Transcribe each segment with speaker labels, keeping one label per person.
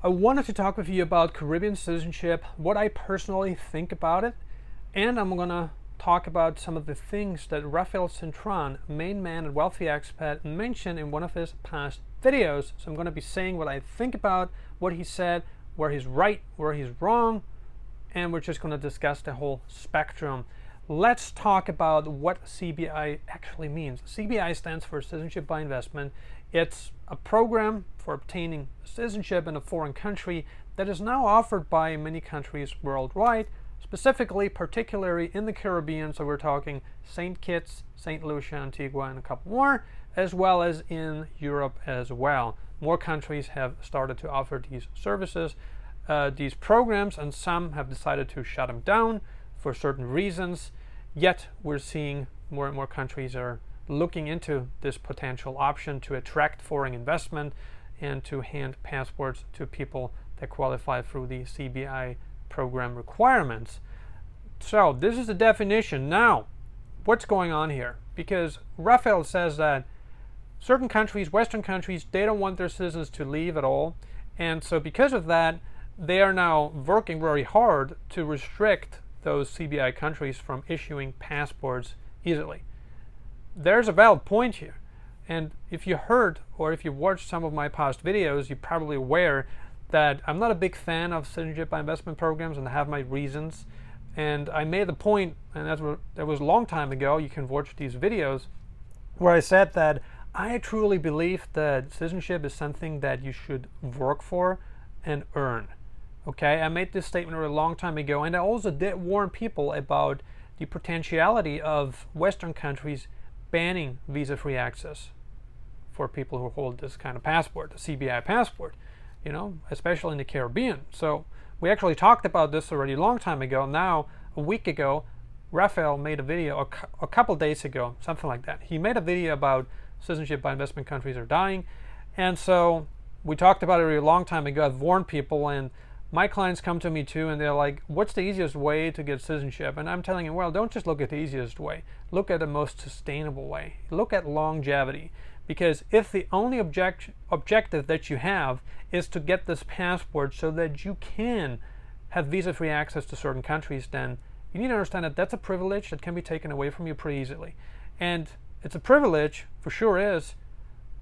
Speaker 1: I wanted to talk with you about Caribbean citizenship, what I personally think about it, and I'm going to talk about some of the things that Rafael Cintron, main man and wealthy expat, mentioned in one of his past videos. So I'm going to be saying what I think about what he said, where he's right, where he's wrong, and we're just going to discuss the whole spectrum. Let's talk about what CBI actually means. CBI stands for Citizenship by Investment. It's a program for obtaining citizenship in a foreign country that is now offered by many countries worldwide, specifically, particularly in the Caribbean. So we're talking St. Kitts, St. Lucia, Antigua, and a couple more, as well as in Europe as well. More countries have started to offer these services, these programs, and some have decided to shut them down for certain reasons. Yet we're seeing more and more countries are looking into this potential option to attract foreign investment and to hand passports to people that qualify through the CBI program requirements. So this is the definition. Now, what's going on here? Because Rafael says that certain countries, Western countries, they don't want their citizens to leave at all. And so because of that, they are now working very hard to restrict those CBI countries from issuing passports easily. There's a valid point here. And if you heard or if you watched some of my past videos, you're probably aware that I'm not a big fan of citizenship by investment programs, and I have my reasons. And I made the point, and that was a long time ago, you can watch these videos, where I said that I truly believe that citizenship is something that you should work for and earn. Okay, I made this statement a long time ago, and I also did warn people about the potentiality of Western countries banning visa-free access for people who hold this kind of passport, the CBI passport, especially in the Caribbean. So we actually talked about this already a long time ago. Now, a week ago, Rafael made a video, a couple days ago, something like that. He made a video about citizenship by investment countries are dying. And so we talked about it a long time ago. I've warned people, and my clients come to me too, and they're like, what's the easiest way to get citizenship? And I'm telling them, well, don't just look at the easiest way. Look at the most sustainable way. Look at longevity. Because if the only objective that you have is to get this passport so that you can have visa-free access to certain countries, then you need to understand that that's a privilege that can be taken away from you pretty easily. And it's a privilege, for sure is.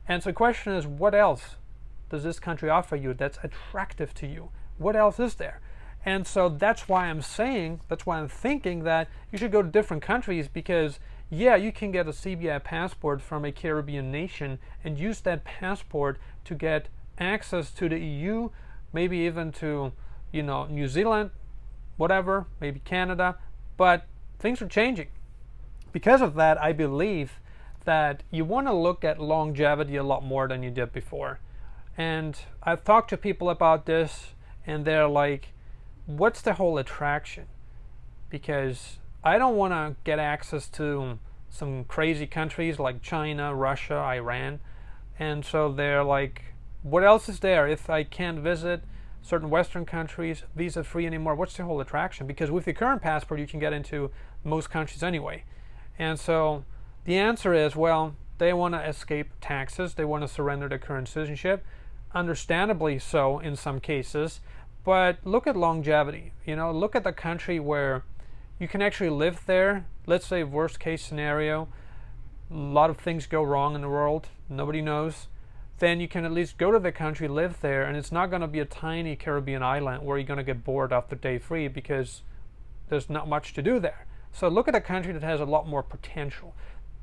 Speaker 1: And so the question is, what else does this country offer you that's attractive to you? What else is there? And so that's why I'm thinking that you should go to different countries, because yeah, you can get a CBI passport from a Caribbean nation and use that passport to get access to the EU, maybe even to, New Zealand, whatever, maybe Canada. But things are changing. Because of that, I believe that you want to look at longevity a lot more than you did before. And I've talked to people about this, and they're like, what's the whole attraction? Because I don't want to get access to some crazy countries like China, Russia, Iran. And so they're like, what else is there if I can't visit certain Western countries visa-free anymore? What's the whole attraction? Because with the current passport, you can get into most countries anyway. And so the answer is, well, they want to escape taxes. They want to surrender their current citizenship. Understandably so in some cases. But look at longevity. Look at the country where you can actually live there. Let's say worst case scenario, a lot of things go wrong in the world, nobody knows. Then you can at least go to the country, live there, and it's not going to be a tiny Caribbean island where you're going to get bored after day 3 because there's not much to do there. So look at a country that has a lot more potential,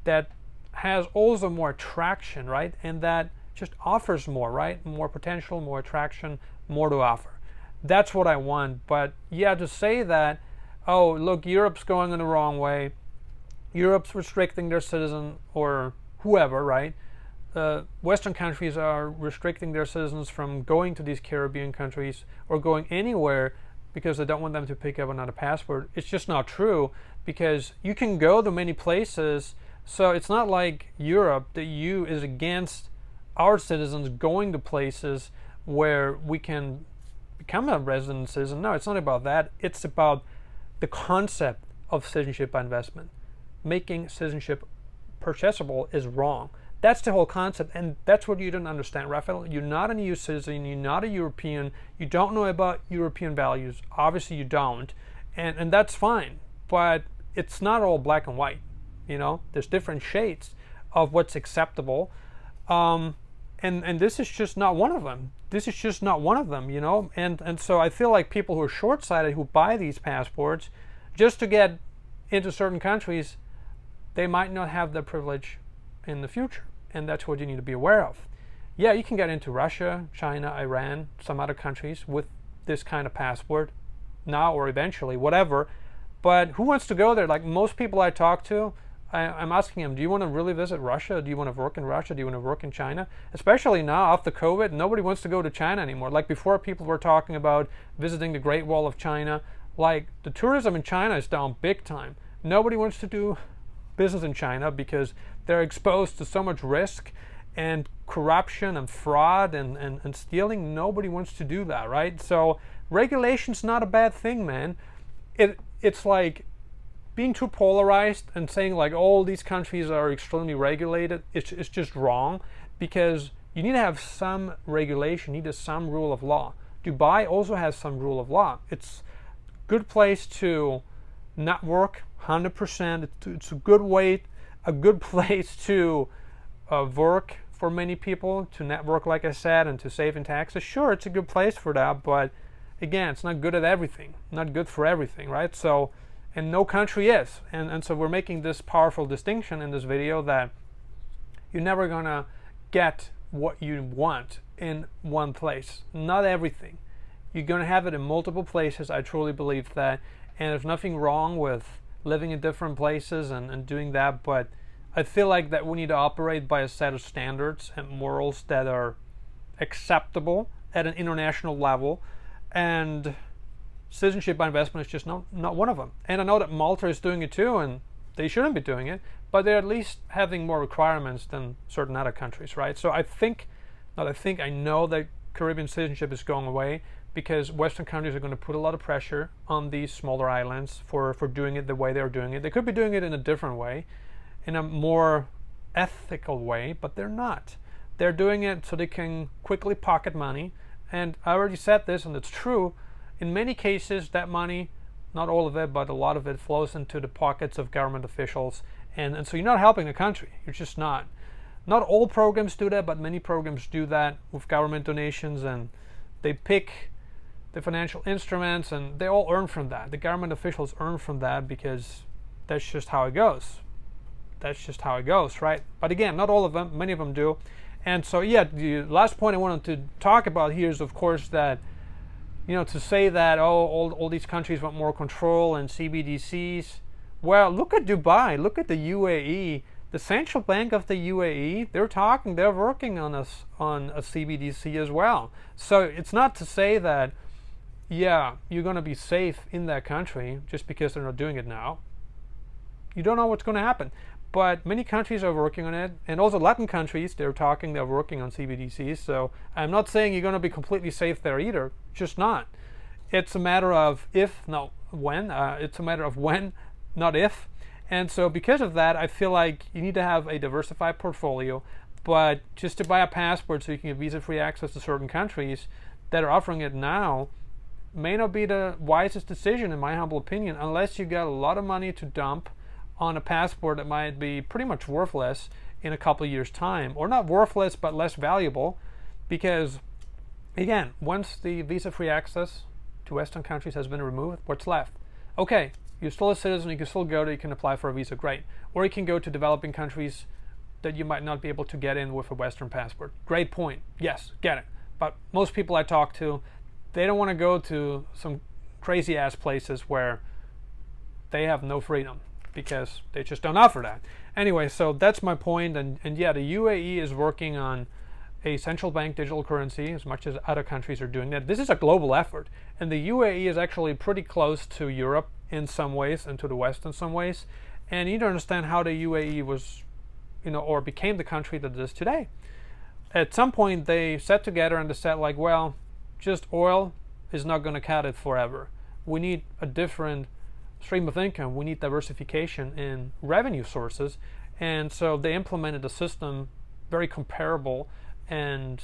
Speaker 1: that has also more attraction, right? And that just offers more, right? More potential, more attraction, more to offer. That's what I want. But yeah, to say that, oh, look, Europe's going in the wrong way, Europe's restricting their citizen, or whoever, right? Western countries are restricting their citizens from going to these Caribbean countries or going anywhere because they don't want them to pick up another passport. It's just not true, because you can go to many places. So it's not like Europe, the EU, is against our citizens going to places where we can become a resident citizen. No, it's not about that. It's about the concept of citizenship by investment. Making citizenship purchasable is wrong. That's the whole concept, and that's what you don't understand, Raphael. You're not an EU citizen, you're not a European, you don't know about European values. Obviously you don't, and that's fine, but it's not all black and white. There's different shades of what's acceptable, and this is just not one of them. This is just not one of them, and so I feel like people who are short-sighted, who buy these passports just to get into certain countries, they might not have the privilege in the future, and that's what you need to be aware of. Yeah, you can get into Russia, China, Iran, some other countries with this kind of passport now or eventually, whatever, but who wants to go there? Like most people I talk to, I'm asking them, do you want to really visit Russia? Do you want to work in Russia? Do you want to work in China? Especially now after COVID, nobody wants to go to China anymore. Like before, people were talking about visiting the Great Wall of China. Like the tourism in China is down big time. Nobody wants to do business in China because they're exposed to so much risk and corruption and fraud and stealing. Nobody wants to do that, right? So regulation's not a bad thing, man. It's like being too polarized and saying like all these countries are extremely regulated. It's just wrong, because you need to have some regulation, you need some rule of law. Dubai also has some rule of law. It's a good place to network, 100%. It's a good place to work for many people, to network, like I said, and to save in taxes. Sure, it's a good place for that, but again, it's not good at everything, not good for everything, right? So, and no country is. And so we're making this powerful distinction in this video that you're never gonna get what you want in one place. Not everything. You're gonna have it in multiple places. I truly believe that. And there's nothing wrong with living in different places and doing that, but I feel like that we need to operate by a set of standards and morals that are acceptable at an international level, and citizenship by investment is just not one of them. And I know that Malta is doing it too, and they shouldn't be doing it, but they're at least having more requirements than certain other countries, right? So I know that Caribbean citizenship is going away, because Western countries are going to put a lot of pressure on these smaller islands for doing it the way they're doing it. They could be doing it in a different way, in a more ethical way, but they're not. They're doing it so they can quickly pocket money. And I already said this, and it's true. In many cases, that money, not all of it, but a lot of it, flows into the pockets of government officials. And so you're not helping the country. You're just not. Not all programs do that, but many programs do that with government donations, and they pick the financial instruments, and they all earn from that. The government officials earn from that because that's just how it goes. That's just how it goes, right? But again, not all of them, many of them do. And so, yeah, the last point I wanted to talk about here is, of course, that, to say that, all these countries want more control and CBDCs. Well, look at Dubai, look at the UAE. The central bank of the UAE, they're working on a CBDC as well. So it's not to say that, yeah, you're going to be safe in that country just because they're not doing it now. You don't know what's going to happen. But many countries are working on it, and also Latin countries, they're working on CBDCs. So I'm not saying you're going to be completely safe there either, just not. It's a matter of when. It's a matter of when, not if. And so because of that, I feel like you need to have a diversified portfolio. But just to buy a passport so you can get visa-free access to certain countries that are offering it now may not be the wisest decision, in my humble opinion, unless you got a lot of money to dump on a passport that might be pretty much worthless in a couple of years' time. Or not worthless, but less valuable. Because, again, once the visa-free access to Western countries has been removed, what's left? Okay, you're still a citizen, you can still go there, you can apply for a visa, great. Or you can go to developing countries that you might not be able to get in with a Western passport. Great point. Yes, get it. But most people I talk to, they don't want to go to some crazy-ass places where they have no freedom, because they just don't offer that. Anyway, so that's my point. And yeah, the UAE is working on a central bank digital currency, as much as other countries are doing that. This is a global effort, and the UAE is actually pretty close to Europe in some ways and to the West in some ways. And you need to understand how the UAE was, or became the country that it is today. At some point, they sat together and they said, like, well, just oil is not going to cut it forever. We need a different stream of income. We need diversification in revenue sources. And so they implemented a system very comparable and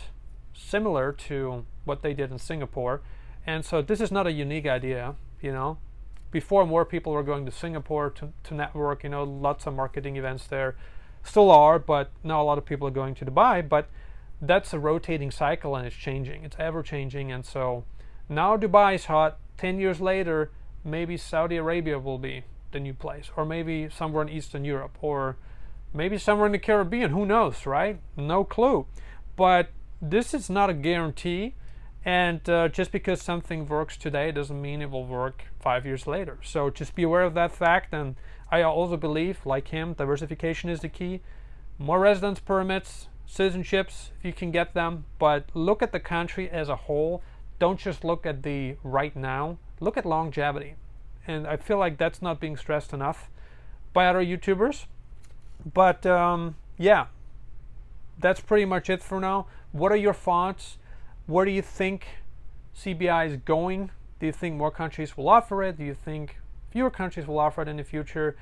Speaker 1: similar to what they did in Singapore. And so this is not a unique idea, you know. Before, more people were going to Singapore to network, you know, lots of marketing events there. Still are, but now a lot of people are going to Dubai. But that's a rotating cycle, and it's changing. It's ever changing. And so now Dubai is hot. 10 years later, maybe Saudi Arabia will be the new place, or maybe somewhere in Eastern Europe, or maybe somewhere in the Caribbean. Who knows, right? No clue. But this is not a guarantee. And just because something works today doesn't mean it will work 5 years later. So just be aware of that fact. And I also believe, like him, diversification is the key. More residence permits, citizenships, if you can get them. But look at the country as a whole. Don't just look at the right now. Look at longevity. And I feel like that's not being stressed enough by other YouTubers. But yeah, that's pretty much it for now. What are your thoughts? Where do you think CBI is going? Do you think more countries will offer it? Do you think fewer countries will offer it in the future?